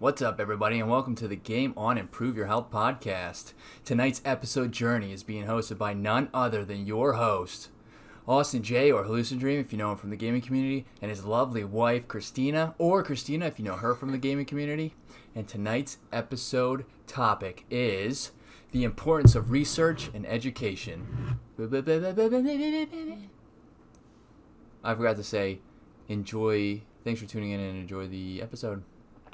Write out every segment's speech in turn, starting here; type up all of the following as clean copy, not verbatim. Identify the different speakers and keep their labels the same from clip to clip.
Speaker 1: What's up, everybody, and welcome to the Game On Improve Your Health podcast. Tonight's episode journey is being hosted by none other than your host, Austin J, or hallucinodream if you know him from the gaming community, and his lovely wife, Christina, or Christina if you know her from the gaming community. And tonight's episode topic is the importance of research and education. I forgot to say, thanks for tuning in and enjoy the episode.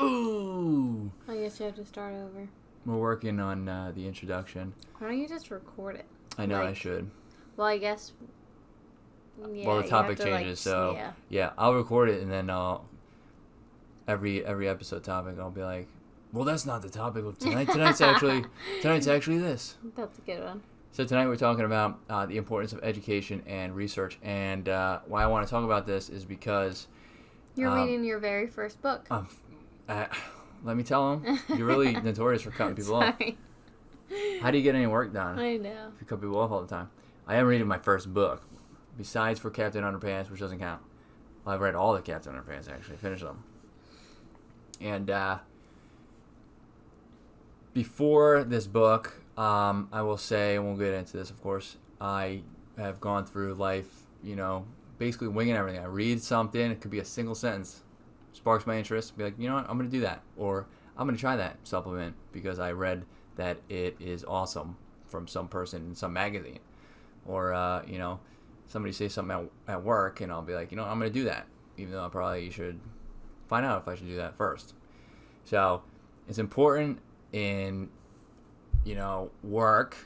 Speaker 1: Ooh!
Speaker 2: I guess you have to start over.
Speaker 1: We're working on the introduction.
Speaker 2: Why don't you just record it?
Speaker 1: I know, I should.
Speaker 2: Well, I guess... Yeah,
Speaker 1: well, the topic changes, yeah, I'll record it, and then every episode topic, I'll be like, well, that's not the topic of tonight. Tonight's actually this.
Speaker 2: That's a good one.
Speaker 1: So tonight we're talking about the importance of education and research, and why I want to talk about this is because...
Speaker 2: You're reading your very first book.
Speaker 1: Let me tell them, you're really notorious for cutting people off. How do you get any work done?
Speaker 2: I know.
Speaker 1: If you cut people off all the time. I am reading my first book, besides for Captain Underpants, which doesn't count. Well, I've read all the Captain Underpants, actually. Finished them. And before this book, I will say, and we'll get into this, of course, I have gone through life, basically winging everything. I read something, it could be a single sentence, sparks my interest, be like, you know what, I'm going to do that. Or I'm going to try that supplement because I read that it is awesome from some person in some magazine. Or, somebody say something at work, and I'll be like, I'm going to do that, even though I probably should find out if I should do that first. So it's important in, work,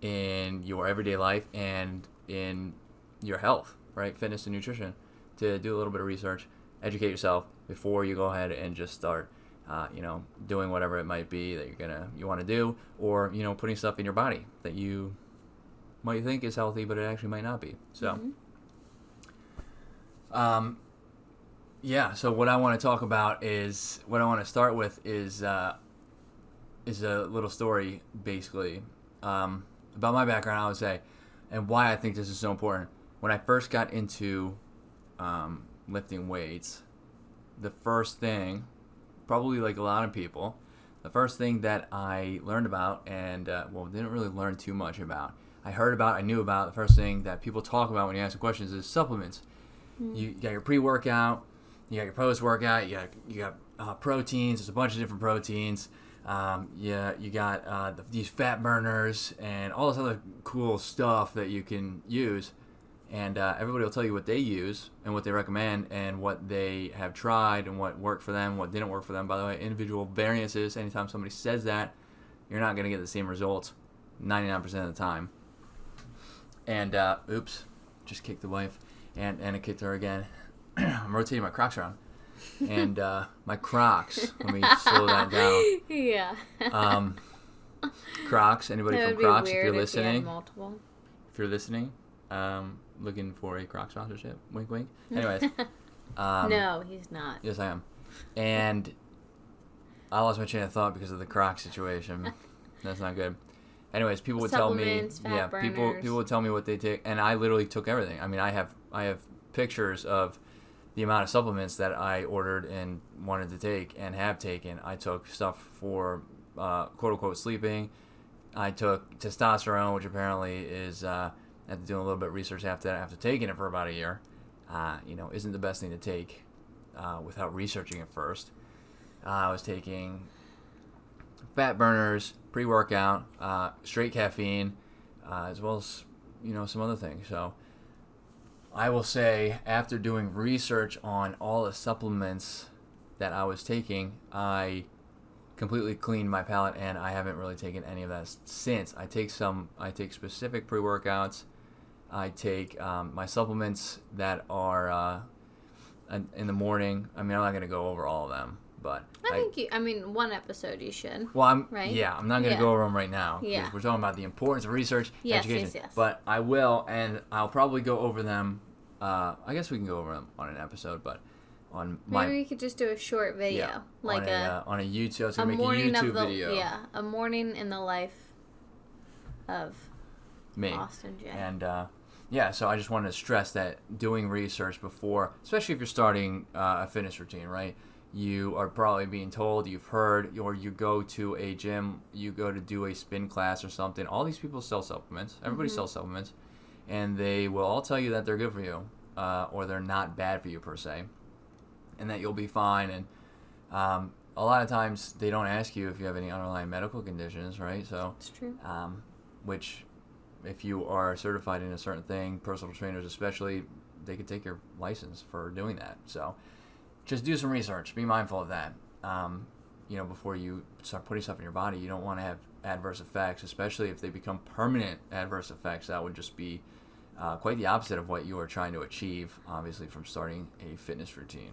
Speaker 1: in your everyday life, and in your health, right? Fitness and nutrition, to do a little bit of research, educate yourself before you go ahead and just start, doing whatever it might be that you want to do, or, putting stuff in your body that you might think is healthy, but it actually might not be. So, so what I want to talk about is, what I want to start with is a little story, basically, about my background, I would say, and why I think this is so important. When I first got into lifting weights, the first thing, probably like a lot of people, the first thing that I learned about, and didn't really learn too much about, I knew about, the first thing that people talk about when you ask them questions is supplements. You got your pre-workout, you got your post-workout, you got proteins, there's a bunch of different proteins, you got these fat burners, and all this other cool stuff that you can use. And everybody will tell you what they use and what they recommend and what they have tried and what worked for them, what didn't work for them. By the way, individual variances, anytime somebody says that, you're not going to get the same results 99% of the time. And, oops, just kicked the wife. And it kicked her again. I'm rotating my Crocs around. And my Crocs, let me slow that down.
Speaker 2: Yeah.
Speaker 1: Crocs, anybody from Crocs, if you're listening.
Speaker 2: If you're
Speaker 1: listening. Looking for a Croc sponsorship. Wink, wink. Anyways.
Speaker 2: No, he's not.
Speaker 1: Yes, I am. And I lost my train of thought because of the Croc situation. That's not good. Anyways, people would tell me, people would tell me what they take, and I literally took everything. I mean, I have pictures of the amount of supplements that I ordered and wanted to take and have taken. I took stuff for quote unquote sleeping. I took testosterone, which apparently is after doing a little bit of research after taking it for about a year, isn't the best thing to take without researching it first. I was taking fat burners, pre-workout, straight caffeine, as well as, some other things. So I will say, after doing research on all the supplements that I was taking, I completely cleaned my palate, and I haven't really taken any of that since. I take specific pre-workouts. I take my supplements that are in the morning. I mean, I'm not going to go over all of them, but
Speaker 2: I think one episode you should.
Speaker 1: Well, I'm not going to go over them right now.
Speaker 2: Yeah.
Speaker 1: We're talking about the importance of research, education.
Speaker 2: Yes.
Speaker 1: But I will, and I'll probably go over them. I guess we can go over them on an episode, but
Speaker 2: maybe we could just do a short video,
Speaker 1: on a YouTube. I was going to make a YouTube video.
Speaker 2: Yeah, a morning in the life of
Speaker 1: me,
Speaker 2: Austin J.
Speaker 1: And so I just wanted to stress that doing research before, especially if you're starting a fitness routine, right? you are probably being told, you've heard, or you go to a gym, you go to do a spin class or something. All these people sell supplements. Everybody sells supplements. And they will all tell you that they're good for you, or they're not bad for you per se, and that you'll be fine. And a lot of times they don't ask you if you have any underlying medical conditions, right? So
Speaker 2: It's true.
Speaker 1: Which, if you are certified in a certain thing, personal trainers especially, they could take your license for doing that. So just do some research. Be mindful of that. Before you start putting stuff in your body, you don't want to have adverse effects, especially if they become permanent adverse effects. That would just be quite the opposite of what you are trying to achieve, obviously, from starting a fitness routine,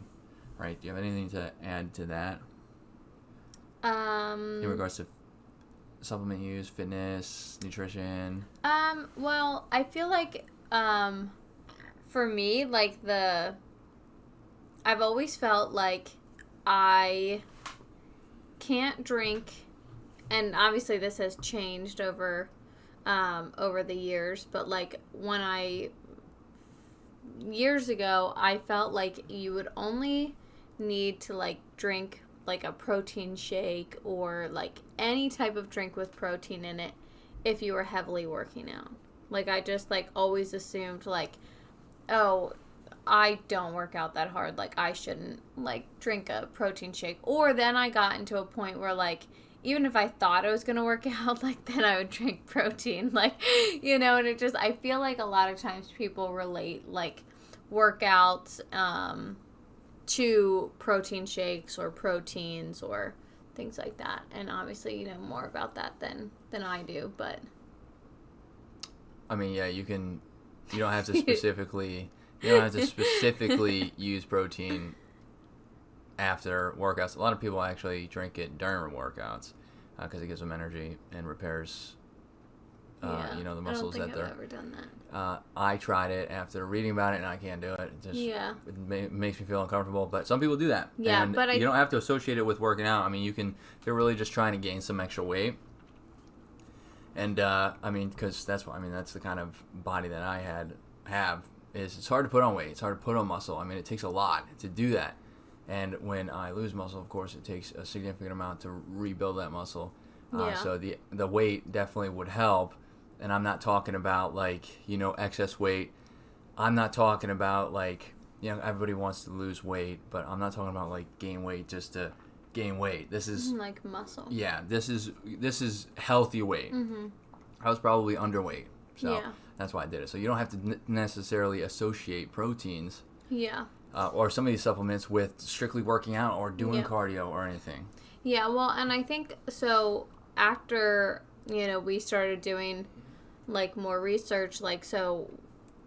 Speaker 1: right? Do you have anything to add to that? In regards to supplement use, fitness, nutrition?
Speaker 2: Well, I feel like, for me, like, I've always felt like I can't drink, and obviously this has changed over the years, but like years ago, I felt like you would only need to like drink like a protein shake or like any type of drink with protein in it if you were heavily working out. Like, I just like always assumed like, oh, I don't work out that hard, like I shouldn't like drink a protein shake. Or then I got into a point where like, even if I thought I was going to work out, like, then I would drink protein, like, and it just, I feel like a lot of times people relate like workouts to protein shakes or proteins or things like that. And obviously you know more about that than I do, but
Speaker 1: I mean, yeah, you don't have to specifically use protein after workouts. A lot of people actually drink it during workouts because it gives them energy and repairs the muscles
Speaker 2: I don't think
Speaker 1: that
Speaker 2: I've ever done that.
Speaker 1: I tried it after reading about it, and I can't do it. It makes me feel uncomfortable, but some people do that.
Speaker 2: Yeah,
Speaker 1: and
Speaker 2: but
Speaker 1: you don't have to associate it with working out. I mean, if you're really just trying to gain some extra weight. And because that's the kind of body that I have. It's hard to put on weight. It's hard to put on muscle. I mean, it takes a lot to do that. And when I lose muscle, of course, it takes a significant amount to rebuild that muscle. So the weight definitely would help. And I'm not talking about excess weight. I'm not talking about everybody wants to lose weight, but I'm not talking about gain weight just to gain weight. This is
Speaker 2: like muscle.
Speaker 1: Yeah, this is healthy weight. Mm-hmm. I was probably underweight, so that's why I did it. So you don't have to necessarily associate proteins.
Speaker 2: Yeah.
Speaker 1: Or some of these supplements with strictly working out or doing cardio or anything.
Speaker 2: Yeah, well, and I think so after we started doing more research, so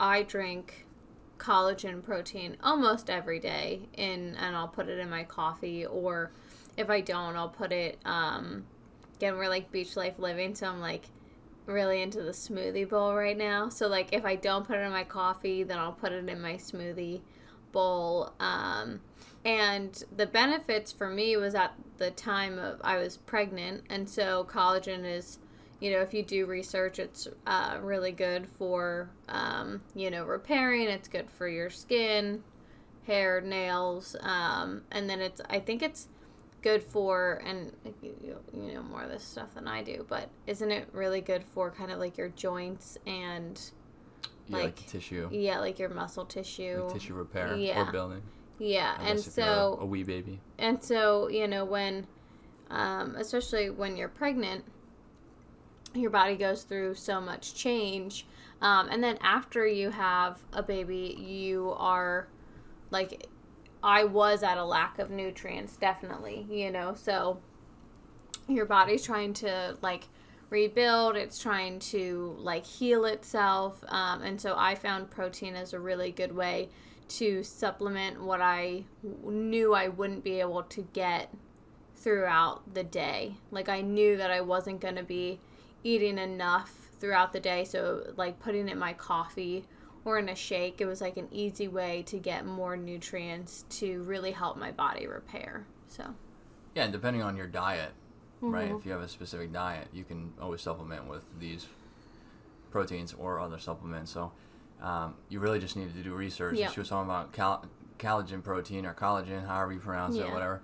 Speaker 2: I drink collagen protein almost every day and I'll put it in my coffee, or if I don't, I'll put it again, we're beach life living, so I'm really into the smoothie bowl right now. So if I don't put it in my coffee, then I'll put it in my smoothie bowl. And the benefits for me was at the time of I was pregnant, and so collagen is, if you do research, it's really good for repairing. It's good for your skin, hair, nails, and then I think it's good for, and you know more of this stuff than I do, but isn't it really good for kind of your joints and
Speaker 1: the tissue?
Speaker 2: Yeah, your muscle tissue.
Speaker 1: Tissue repair or building.
Speaker 2: Yeah, and
Speaker 1: so
Speaker 2: so
Speaker 1: a wee baby.
Speaker 2: And so when, especially when you're pregnant, your body goes through so much change, and then after you have a baby, you are I was at a lack of nutrients, definitely, so your body's trying to rebuild, it's trying to heal itself, and so I found protein as a really good way to supplement what I knew I wouldn't be able to get throughout the day. I knew that I wasn't going to be eating enough throughout the day, so putting it in my coffee or in a shake, it was an easy way to get more nutrients to really help my body repair. So
Speaker 1: yeah, and depending on your diet, right? If you have a specific diet, you can always supplement with these proteins or other supplements. So you really just needed to do research.
Speaker 2: Yeah.
Speaker 1: She was talking about collagen protein or collagen, however you pronounce it, whatever.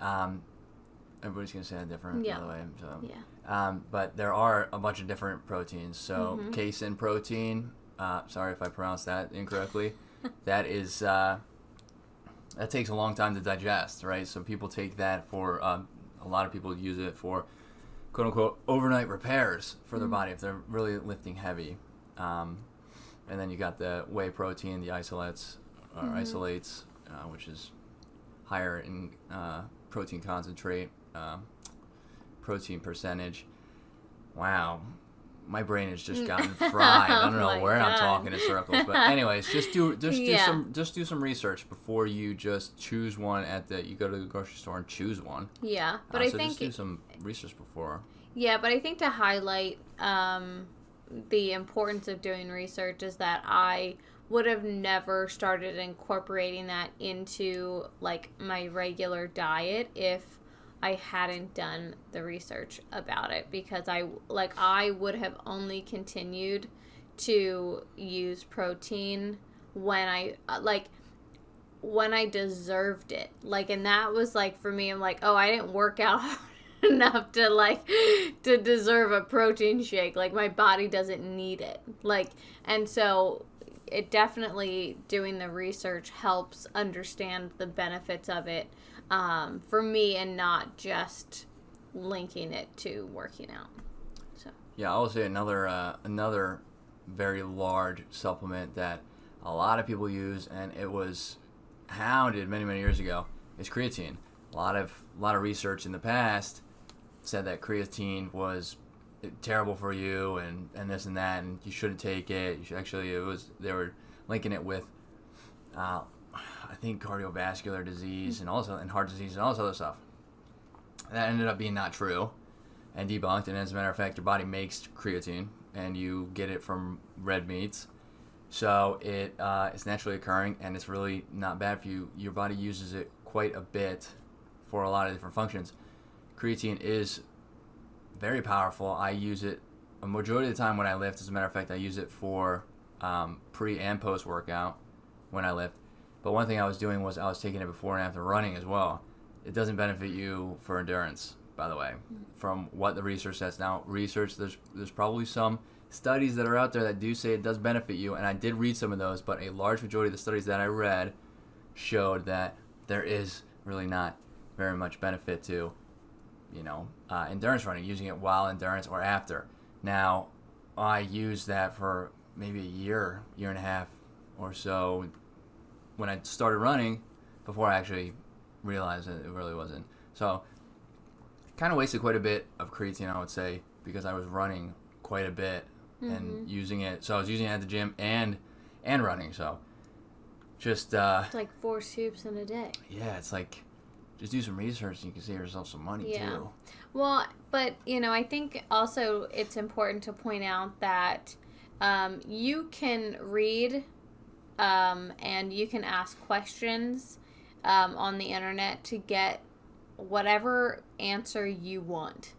Speaker 1: Everybody's going to say that different, by the way. So.
Speaker 2: Yeah.
Speaker 1: But there are a bunch of different proteins. So casein protein, sorry if I pronounced that incorrectly, that is, that takes a long time to digest, right? So people take that for, a lot of people use it for, quote unquote, overnight repairs for their body if they're really lifting heavy. And then you got the whey protein, the isolates, which is higher in protein concentrate, protein percentage. Wow, my brain has just gotten fried. I don't know where I'm talking in circles, but anyways, just do some research before you just choose one you go to the grocery store and choose one.
Speaker 2: Yeah, but I think
Speaker 1: just do some research before.
Speaker 2: Yeah, but I think to highlight the importance of doing research is that I would have never started incorporating that into like my regular diet if I hadn't done the research about it, because I would have only continued to use protein when I deserved it. Like, and that was like, for me, I'm like, oh, I didn't work out enough to deserve a protein shake. Like, my body doesn't need it. Like, and so it definitely, doing the research helps understand the benefits of it for me, and not just linking it to working out. So
Speaker 1: yeah, I will say another very large supplement that a lot of people use, and it was hounded many years ago, is creatine. A lot of research in the past said that creatine was terrible for you and this and that, and you shouldn't take it. They were linking it with I think cardiovascular disease and heart disease and all this other stuff. That ended up being not true and debunked. And as a matter of fact, your body makes creatine, and you get it from red meats. So it's naturally occurring, and it's really not bad for you. Your body uses it quite a bit for a lot of different functions. Creatine is very powerful. I use it a majority of the time when I lift. As a matter of fact, I use it for pre and post workout when I lift. But one thing I was doing was I was taking it before and after running as well. It doesn't benefit you for endurance, by the way, from what the research says. Now, there's probably some studies that are out there that do say it does benefit you, and I did read some of those, but a large majority of the studies that I read showed that there is really not very much benefit to, endurance running, using it while endurance or after. Now, I used that for maybe a year and a half or so when I started running, before I actually realized that it really wasn't. So, kind of wasted quite a bit of creatine, I would say, because I was running quite a bit and using it. So I was using it at the gym and running. So, just
Speaker 2: it's like 4 scoops in a day.
Speaker 1: Yeah, it's like, just do some research and you can save yourself some money too.
Speaker 2: Well, but I think also it's important to point out that you can read and you can ask questions on the internet to get whatever answer you want.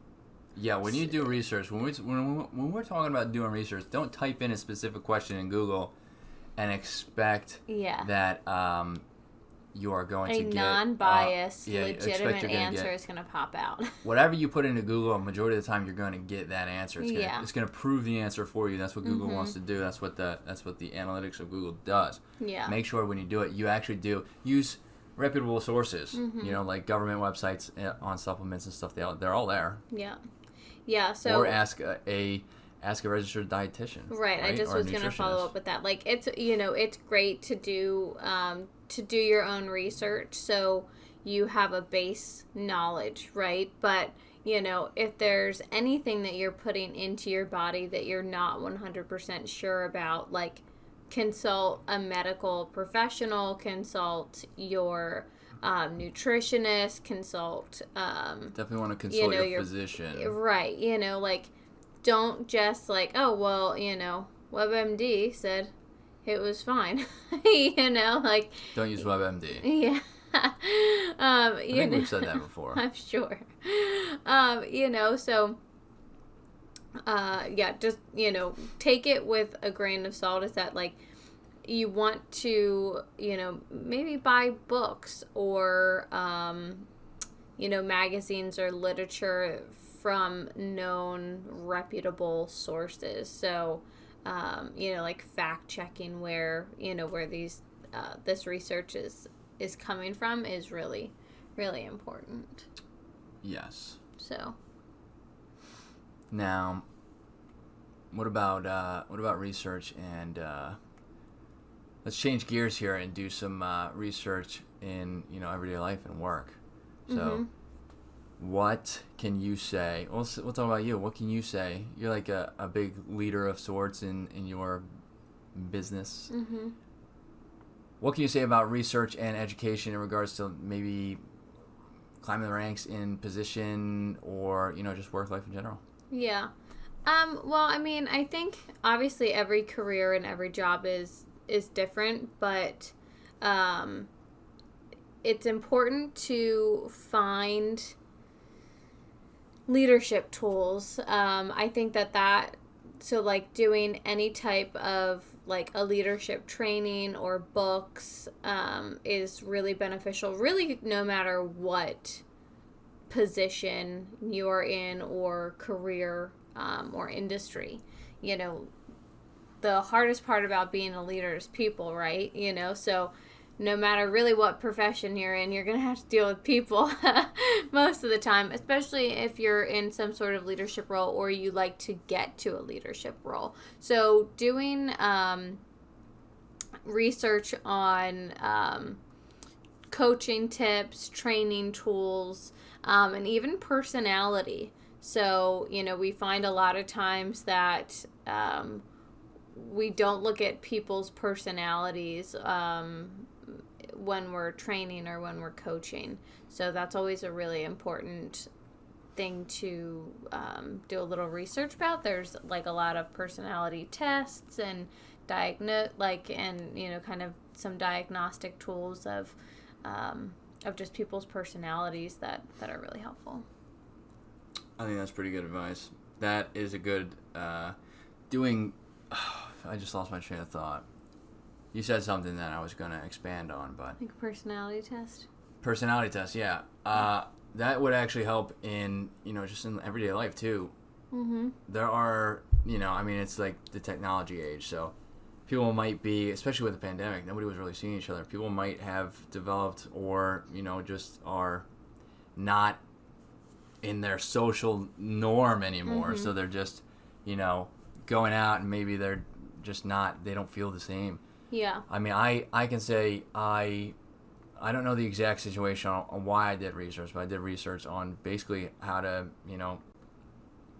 Speaker 1: Yeah, when you do research, when we're talking about doing research, don't type in a specific question in Google and expect that you are going to get
Speaker 2: a non-biased, legitimate answer is going to pop out.
Speaker 1: Whatever you put into Google, a majority of the time you're going to get that answer. It's going to prove the answer for you. That's what Google wants to do. That's what the analytics of Google does.
Speaker 2: Yeah.
Speaker 1: Make sure when you do it, you actually do use reputable sources. Like government websites on supplements and stuff. They're all there.
Speaker 2: Yeah. Yeah. So.
Speaker 1: Or ask a registered dietitian.
Speaker 2: Right. I just was going to follow up with that. Like, it's it's great to do your own research so you have a base knowledge, right? But if there's anything that you're putting into your body that you're not 100% sure about, like, consult a medical professional, consult your nutritionist, consult
Speaker 1: definitely want to consult your physician,
Speaker 2: right? Like, don't just like, oh well, WebMD said it was fine. Like,
Speaker 1: don't use WebMD.
Speaker 2: Yeah.
Speaker 1: I think we've said that before.
Speaker 2: I'm sure. So just take it with a grain of salt. Is that, like, you want to maybe buy books or magazines or literature from known reputable sources. So, like fact checking where these this research is coming from is really, really important.
Speaker 1: Yes.
Speaker 2: So.
Speaker 1: Now, what about research and let's change gears here and do some research in everyday life and work. So, what can you say? We'll talk about you. What can you say? You're like a big leader of sorts in your business.
Speaker 2: Mm-hmm.
Speaker 1: What can you say about research and education in regards to maybe climbing the ranks in position or just work life in general?
Speaker 2: Yeah. Well, I mean, I think obviously every career and every job is different, but it's important to find leadership tools. I think so like doing any type of like a leadership training or books is really beneficial, really no matter what position you're in or career or industry. The hardest part about being a leader is people, right? So no matter really what profession you're in, you're going to have to deal with people most of the time, especially if you're in some sort of leadership role or you like to get to a leadership role. So doing research on coaching tips, training tools, and even personality. So, we find a lot of times that we don't look at people's personalities when we're training or when we're coaching. So that's always a really important thing to do a little research about. There's like a lot of personality tests and kind of some diagnostic tools of just people's personalities that are really helpful.
Speaker 1: I think that's pretty good advice. That is a good I just lost my train of thought. You said something that I was going to expand on, but...
Speaker 2: Like a personality test?
Speaker 1: Personality test, yeah. That would actually help in, just in everyday life, too.
Speaker 2: Mm-hmm.
Speaker 1: There are, it's like the technology age, so people might be, especially with the pandemic, nobody was really seeing each other. People might have developed or, just are not in their social norm anymore, so they're just, going out and maybe they're just not, they don't feel the same.
Speaker 2: Yeah.
Speaker 1: I mean, I can say I don't know the exact situation on why I did research, but I did research on basically how to,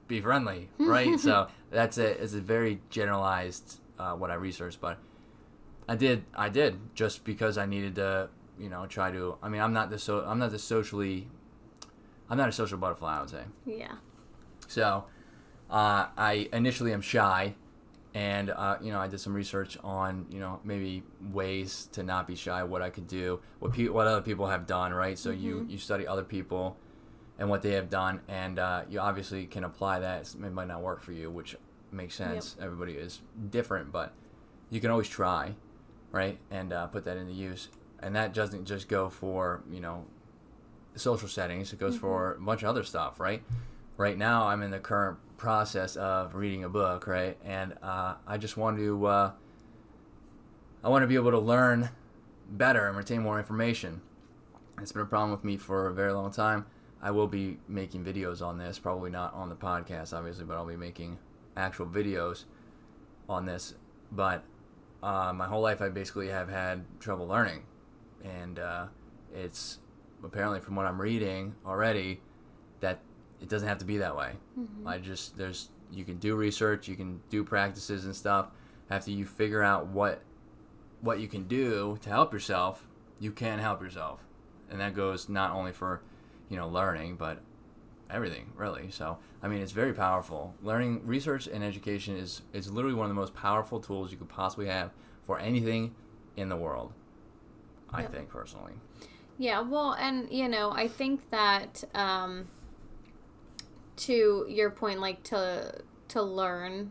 Speaker 1: be friendly, right? So it's a very generalized what I researched, but I did just because I needed to, try to. I mean, I'm not a social butterfly, I would say.
Speaker 2: Yeah.
Speaker 1: So I initially am shy. And, I did some research on, maybe ways to not be shy, what I could do, what other people have done, right? So you study other people and what they have done, and you obviously can apply that. It might not work for you, which makes sense. Yep. Everybody is different, but you can always try, right? And put that into use. And that doesn't just go for, social settings. It goes for a bunch of other stuff, right? Right now, I'm in the current process of reading a book, right? And I just want to be able to learn better and retain more information. It's been a problem with me for a very long time. I will be making videos on this, probably not on the podcast, obviously, but I'll be making actual videos on this. But my whole life, I basically have had trouble learning, and it's apparently from what I'm reading already that it doesn't have to be that way. You can do research, you can do practices and stuff. After you figure out what you can do to help yourself, you can help yourself. And that goes not only for, learning, but everything, really. So, I mean, it's very powerful. Learning, research, and education is literally one of the most powerful tools you could possibly have for anything in the world, I think, personally.
Speaker 2: Yeah, well, and, I think that... to your point, like to learn,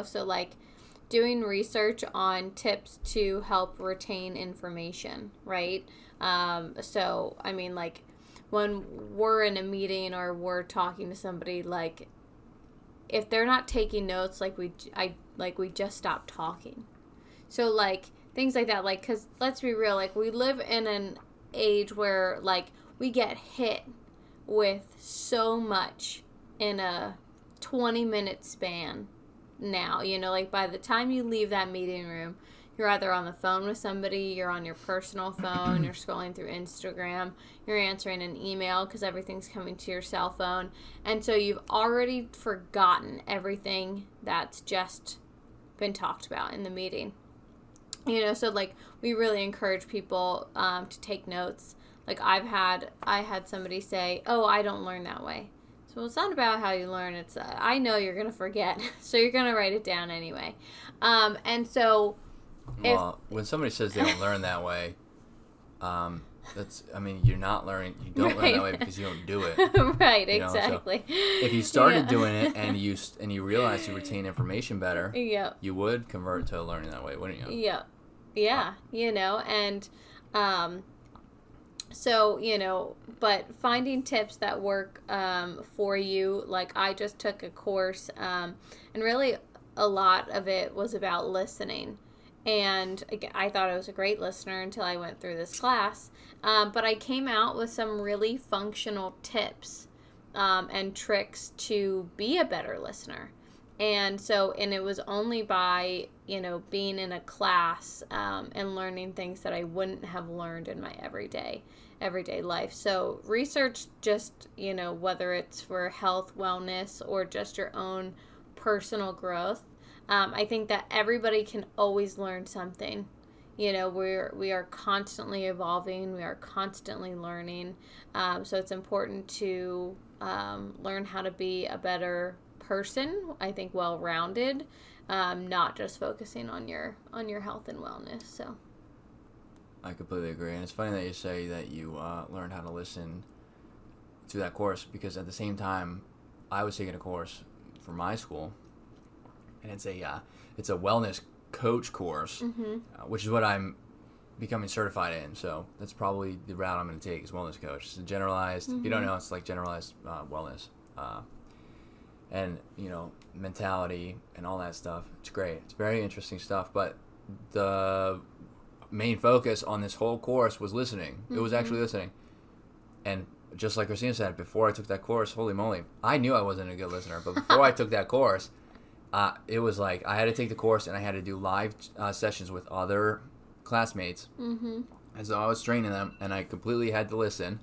Speaker 2: so like doing research on tips to help retain information, right? So I mean, like when we're in a meeting or we're talking to somebody, like, if they're not taking notes, like we just stop talking. So, like, things like that, like, because let's be real, like, we live in an age where, like, we get hit with so much in a 20-minute span now. You know, like, by the time you leave that meeting room, you're either on the phone with somebody, you're on your personal phone, you're scrolling through Instagram, you're answering an email because everything's coming to your cell phone. And so you've already forgotten everything that's just been talked about in the meeting. You know, so, like, we really encourage people to take notes. Like, I had somebody say, "Oh, I don't learn that way." So it's not about how you learn. It's I know you're gonna forget, so you're gonna write it down anyway. And so,
Speaker 1: well, when somebody says they don't learn that way, you're not learning. You don't learn that way because you don't do it.
Speaker 2: Right,
Speaker 1: you know?
Speaker 2: exactly.
Speaker 1: So if you started doing it and you realized you retain information better,
Speaker 2: yep,
Speaker 1: you would convert to learning that way, wouldn't you?
Speaker 2: Yep. Yeah, you know, and so, you know, but finding tips that work for you, like, I just took a course, and really a lot of it was about listening. And I thought I was a great listener until I went through this class. But I came out with some really functional tips and tricks to be a better listener. And it was only by, you know, being in a class and learning things that I wouldn't have learned in my everyday life. So research, just, you know, whether it's for health, wellness, or just your own personal growth. I think that everybody can always learn something. You know, we are constantly evolving. We are constantly learning. So it's important to learn how to be a better person. I think well-rounded, not just focusing on your health and wellness. So
Speaker 1: I completely agree, and it's funny that you say that you learned how to listen to that course, because at the same time, I was taking a course for my school. And it's a wellness coach course, which is what I'm becoming certified in. So that's probably the route I'm going to take, is wellness coach. It's a generalized. If you don't know, it's like generalized wellness, and, you know, mentality and all that stuff. It's great. It's very interesting stuff. But the main focus on this whole course was listening. It was actually listening. And just like Christina said, before I took that course, holy moly, I knew I wasn't a good listener. But before I took that course, it was like I had to take the course and I had to do live sessions with other classmates. And so I was training them, and I completely had to listen.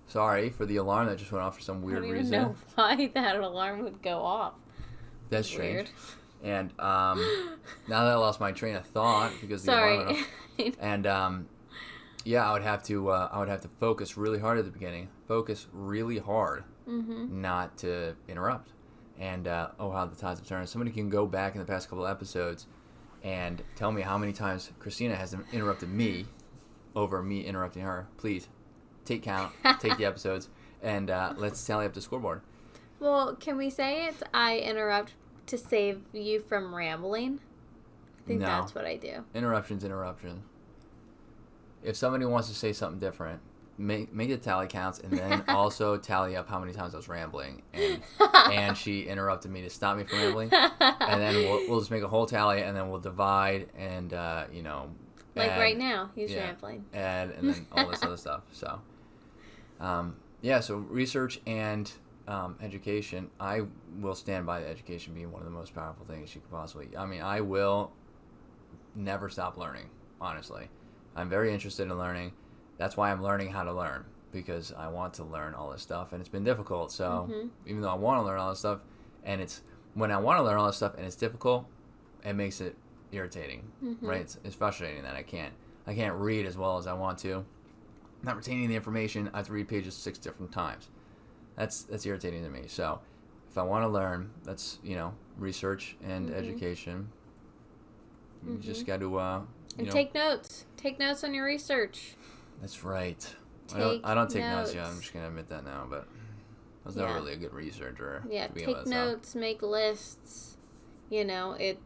Speaker 1: Sorry for the alarm that just went off for some weird reason.
Speaker 2: I don't even know why that alarm would go off.
Speaker 1: That's strange. Weird. And now that I lost my train of thought because the alarm went off. And yeah, I would have to focus really hard at the beginning. Focus really hard, not to interrupt. And oh, how the tides have turned. Somebody can go back in the past couple of episodes and tell me how many times Christina has interrupted me over me interrupting her. Please, take count, take the episodes, and let's tally up the scoreboard.
Speaker 2: Well, can we say it's I interrupt to save you from rambling? I think that's what I do.
Speaker 1: Interruptions. If somebody wants to say something different, make the tally counts, and then also tally up how many times I was rambling, and she interrupted me to stop me from rambling, and then we'll just make a whole tally, and then we'll divide, and you know,
Speaker 2: like right now he's rambling,
Speaker 1: and then all this other stuff. So so research and education. I will stand by the education being one of the most powerful things you could possibly. I mean, I will never stop learning. Honestly, I'm very interested in learning. That's why I'm learning how to learn, because I want to learn all this stuff, and it's been difficult. So even though I want to learn all this stuff, and when I want to learn all this stuff and it's difficult, it makes it irritating, right? It's frustrating that I can't read as well as I want to. I'm not retaining the information. I have to read pages 6 different times. That's irritating to me. So if I want to learn, that's, you know, research and education. You just got to
Speaker 2: take notes. Take notes on your research.
Speaker 1: That's right. I don't take notes yet. I'm just going to admit that now, but I was never really a good researcher.
Speaker 2: Yeah,
Speaker 1: to begin
Speaker 2: take
Speaker 1: with,
Speaker 2: notes, make lists. You know, it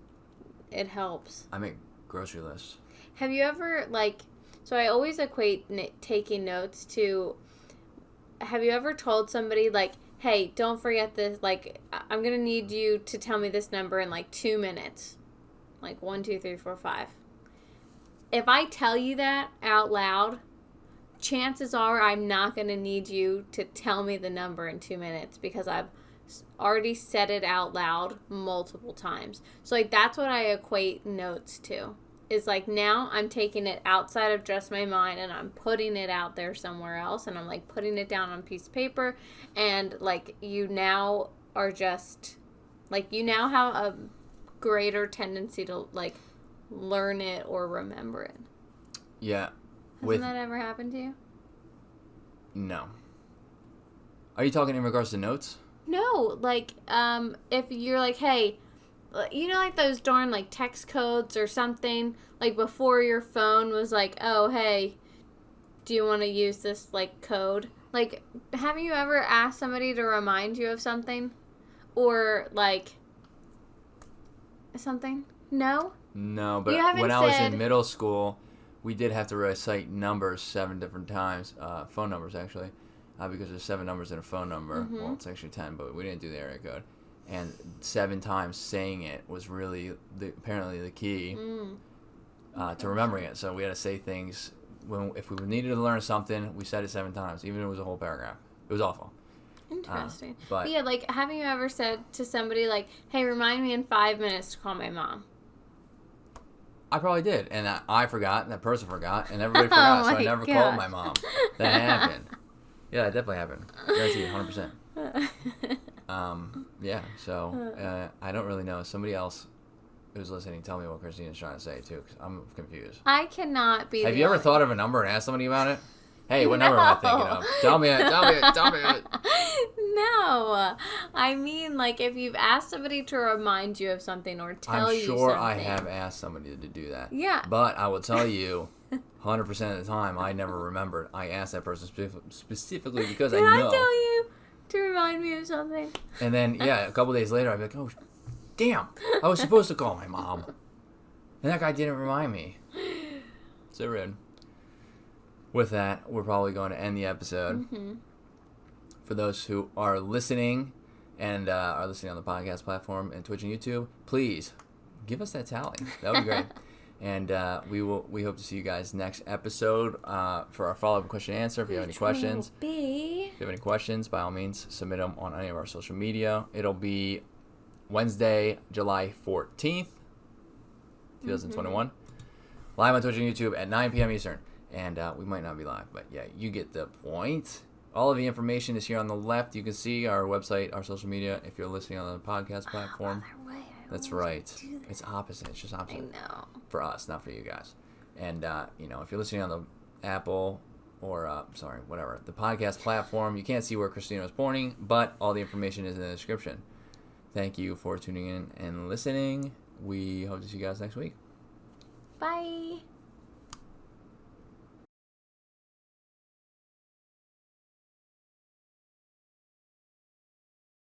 Speaker 2: helps.
Speaker 1: I make grocery lists.
Speaker 2: Have you ever, so I always equate taking notes to have you ever told somebody, like, hey, don't forget this, like, I'm going to need you to tell me this number in, like, 2 minutes. Like, 1, 2, 3, 4, 5. If I tell you that out loud, chances are I'm not going to need you to tell me the number in 2 minutes because I've already said it out loud multiple times. So, like, that's what I equate notes to. Is like now I'm taking it outside of just my mind and I'm putting it out there somewhere else, and I'm like putting it down on a piece of paper, and like you now are just like you now have a greater tendency to like learn it or remember it.
Speaker 1: Yeah.
Speaker 2: Hasn't that ever happened to you?
Speaker 1: No. Are you talking in regards to notes?
Speaker 2: No, like if you're like, hey, you know, like those darn like text codes or something, like before your phone was like, oh, hey, do you want to use this like code? Like, have you ever asked somebody to remind you of something? Or like something? No?
Speaker 1: No, but when I was in middle school, we did have to recite numbers 7 different times, phone numbers actually, because there's 7 numbers in a phone number. Mm-hmm. Well, it's actually 10, but we didn't do the area code. And 7 times saying it was really apparently the key to remembering it. So we had to say things if we needed to learn something. We said it 7 times, even if it was a whole paragraph. It was awful.
Speaker 2: Interesting. But yeah, like, haven't you ever said to somebody like, "Hey, remind me in 5 minutes to call my mom"?
Speaker 1: I probably did, and I forgot, and that person forgot, and everybody forgot. So I never called my mom. That happened. Yeah, it definitely happened. Guaranteed, 100%. Yeah, so I don't really know. Somebody else who's listening, tell me what Christina's trying to say, too, because I'm confused.
Speaker 2: I cannot be.
Speaker 1: Have you ever thought of a number and asked somebody about it? Hey, what number am I thinking of? Tell me it.
Speaker 2: No. I mean, like, if you've asked somebody to remind you of something or tell you something. I'm sure
Speaker 1: I have asked somebody to do that.
Speaker 2: Yeah.
Speaker 1: But I will tell you, 100% of the time, I never remembered. I asked that person specifically because I know.
Speaker 2: Did I tell you to remind me of something?
Speaker 1: And then, yeah, a couple days later, I'd be like, oh, damn, I was supposed to call my mom. And that guy didn't remind me. So rude. With that, we're probably going to end the episode. Mm-hmm. For those who are listening and are listening on the podcast platform and Twitch and YouTube, please give us that tally. That would be great. And we hope to see you guys next episode for our follow-up question and answer. If you have any questions, by all means, submit them on any of our social media. It'll be Wednesday, July 14th, 2021. Live on Twitch and YouTube at 9 p.m. Eastern. And we might not be live, but yeah, you get the point. All of the information is here on the left. You can see our website, our social media, if you're listening on the podcast platform. That's right. It's opposite. It's just opposite.
Speaker 2: I know.
Speaker 1: For us, not for you guys. And, if you're listening on the Apple or, whatever, the podcast platform, you can't see where Christina was pointing, but all the information is in the description. Thank you for tuning in and listening. We hope to see you guys next week.
Speaker 2: Bye.